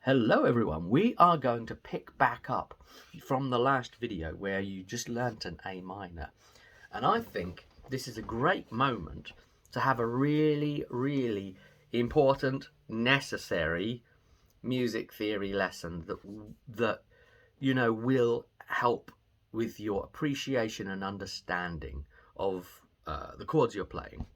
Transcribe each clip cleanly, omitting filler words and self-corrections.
Hello everyone, we are going to pick back up from the last video where you just learnt an A minor, and I think this is a great moment to have a really important, necessary music theory lesson that will help with your appreciation and understanding of the chords you're playing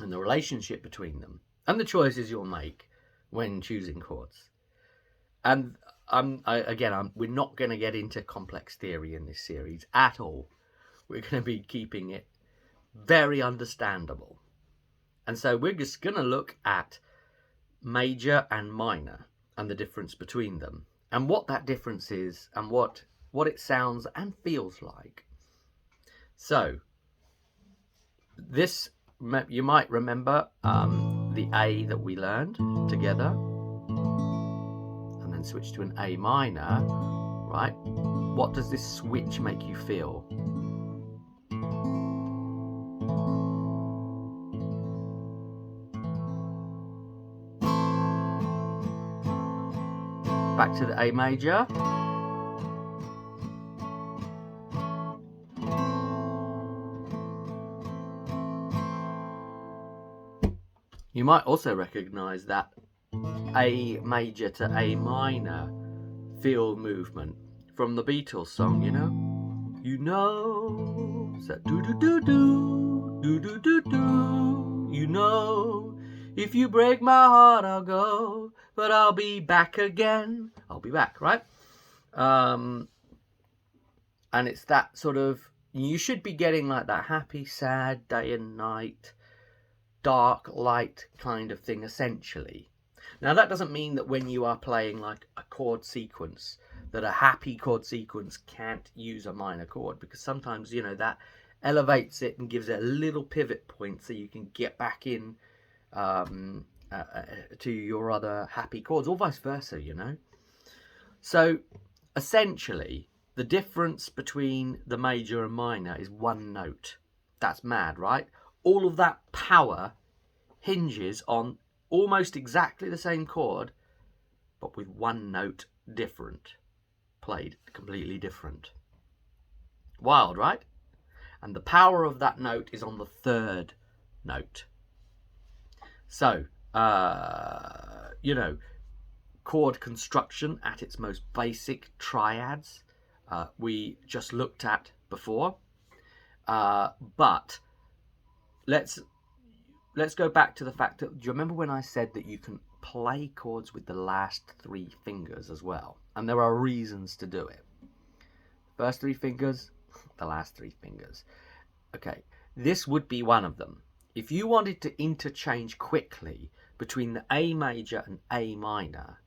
and the relationship between them and the choices you'll make when choosing chords. And we're not going to get into complex theory in this series at all. We're going to be keeping it very understandable. And so we're just going to look at major and minor and the difference between them and what that difference is and what it sounds and feels like. So this, you might remember the A that we learned together, and then switch to an A minor, right? What does this switch make you feel? Back to the A major. You might also recognize that A major to A minor feel movement from the Beatles song, it's that do do do do do do do do. If you break my heart, I'll go, but I'll be back again. I'll be back, right? And it's that sort of, you should be getting like that happy, sad, day and night, dark, light kind of thing, essentially. Now, that doesn't mean that when you are playing like a chord sequence, that a happy chord sequence can't use a minor chord, because sometimes, that elevates it and gives it a little pivot point so you can get back in to your other happy chords, or vice versa, So, essentially, the difference between the major and minor is one note. That's mad, right? All of that power hinges on almost exactly the same chord, but with one note different, played completely different. Wild, right? And the power of that note is on the third note. So, chord construction at its most basic, triads, we just looked at before. But let's go back to the fact that, do you remember when I said that you can play chords with the last three fingers as well? And there are reasons to do it. First three fingers, the last three fingers. Okay, this would be one of them. If you wanted to interchange quickly between the A major and A minor,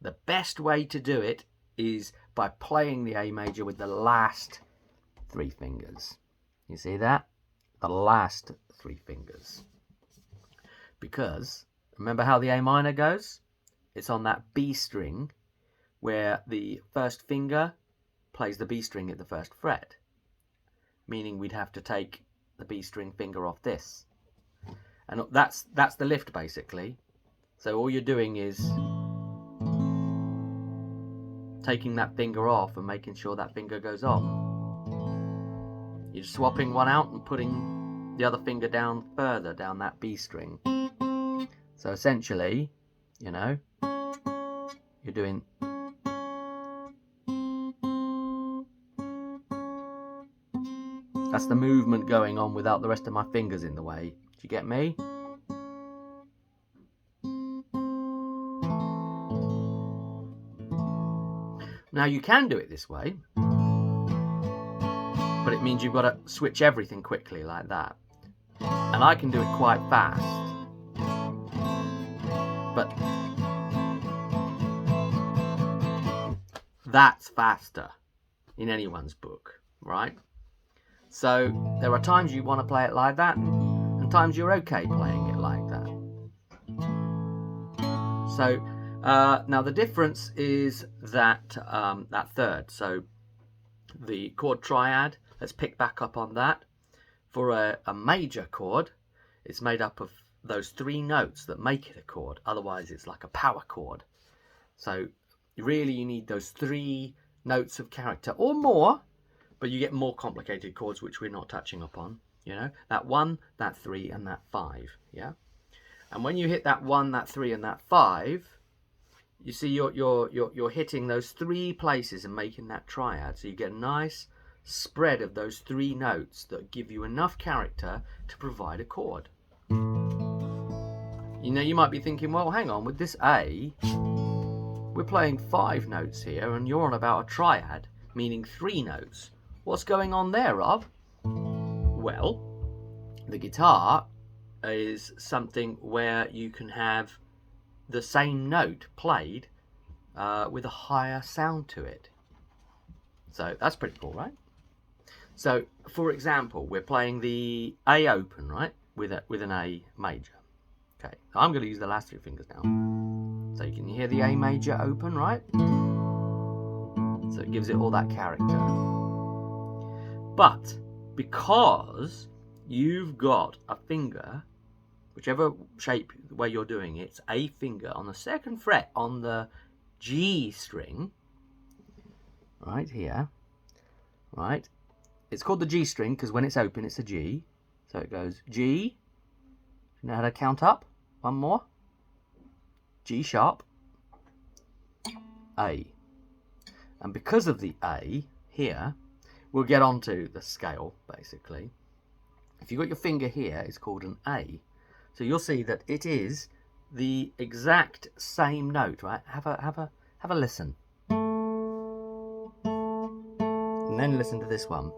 the best way to do it is by playing the A major with the last three fingers. You see that? The last three fingers. Because, remember how the A minor goes? It's on that B string where the first finger plays the B string at the first fret. Meaning we'd have to take the B string finger off this. And that's the lift, basically. So all you're doing is taking that finger off and making sure that finger goes on. You're swapping one out and putting the other finger down further down that B string. So essentially, you're doing... That's the movement going on without the rest of my fingers in the way. Do you get me? Now you can do it this way, but it means you've got to switch everything quickly like that. And I can do it quite fast. But that's faster in anyone's book, right? So there are times you want to play it like that, and times you're okay playing it like that. So now the difference is that that third. So the chord triad, let's pick back up on that. For a major chord, it's made up of those three notes that make it a chord. Otherwise, it's like a power chord. So really you need those 3 notes of character or more, but you get more complicated chords which we're not touching upon, you know, that 1, that 3 and that 5. Yeah, and when you hit that 1, that 3 and that 5, you see you're hitting those 3 places and making that triad, so you get a nice spread of those 3 notes that give you enough character to provide a chord. You know, you might be thinking, well, hang on, with this A, we're playing 5 notes here, and you're on about a triad, meaning 3 notes. What's going on there, Rob? Well, the guitar is something where you can have the same note played with a higher sound to it. So that's pretty cool, right? So, for example, we're playing the A open, right, with an A major. Okay, I'm going to use the last 3 fingers now. So you can hear the A major open, right? So it gives it all that character. But because you've got a finger, whichever shape where you're doing it, it's a finger on the 2nd fret on the G string, right here, right? It's called the G string because when it's open, it's a G. So it goes G. You know how to count up? 1 more. G sharp. A. And because of the A here, we'll get onto the scale, basically. If you've got your finger here, it's called an A. So you'll see that it is the exact same note, right? Have a listen. And then listen to this one.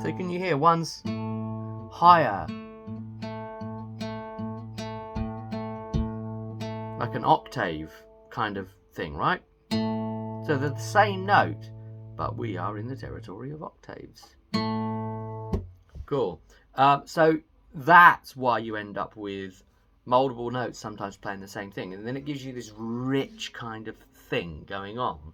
So can you hear one's higher, like an octave kind of thing, right? So they're the same note, but we are in the territory of octaves. Cool. So that's why you end up with multiple notes sometimes playing the same thing, and then it gives you this rich kind of thing going on.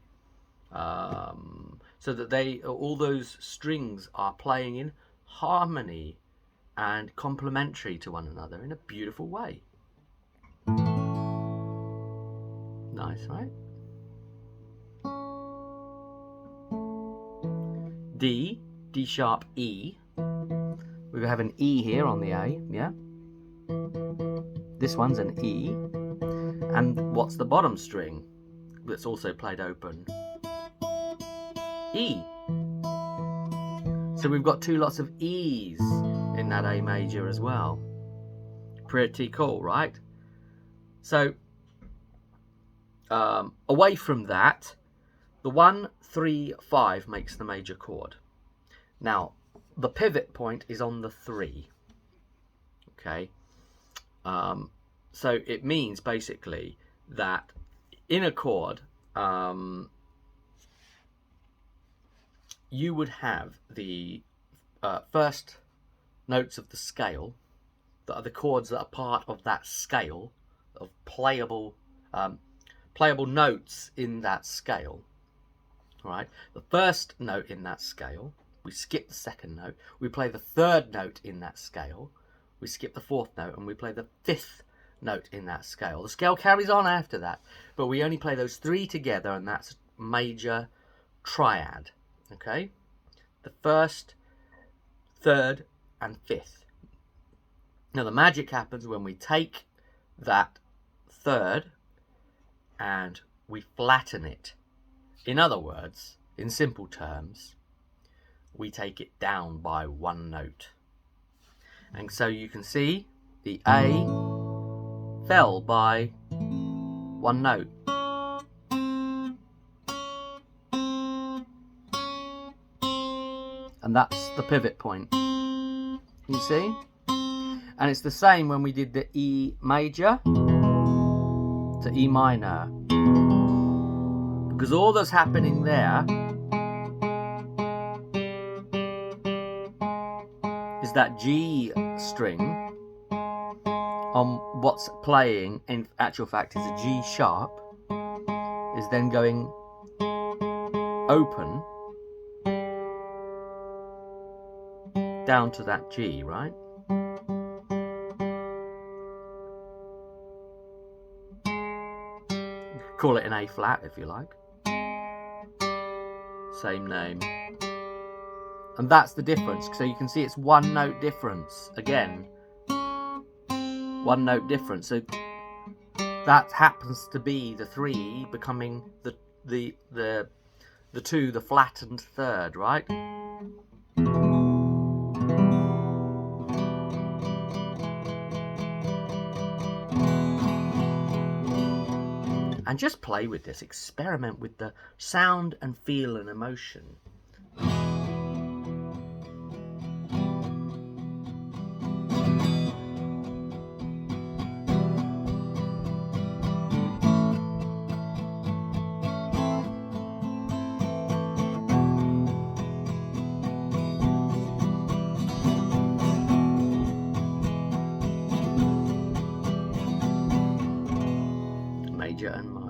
So that all those strings are playing in harmony and complementary to one another in a beautiful way. Nice, right? D, D sharp, E. We have an E here on the A, yeah? This one's an E. And what's the bottom string that's also played open? E. So we've got 2 lots of E's in that A major as well. Pretty cool, right? So away from that, the 1, 3, 5 makes the major chord. Now, the pivot point is on the 3. Okay. So it means basically that in a chord, you would have the first notes of the scale that are the chords that are part of that scale of playable notes in that scale. All right, the first note in that scale, we skip the 2nd note, we play the 3rd note in that scale, we skip the 4th note, and we play the 5th note in that scale. The scale carries on after that, but we only play those 3 together, and that's major triad. Okay, the 1st, 3rd, and 5th. Now the magic happens when we take that 3rd and we flatten it. In other words, in simple terms, we take it down by 1 note. And so you can see the A fell by 1 note. And that's the pivot point. You see? And it's the same when we did the E major to E minor. Because all that's happening there is that G string on what's playing, in actual fact, is a G sharp, is then going open down to that G, right? Call it an A flat if you like. Same name. And that's the difference. So you can see it's one note difference. Again, one note difference. So that happens to be the 3 becoming the 2, the flattened third, right? And just play with this, experiment with the sound and feel and emotion. Major and minor.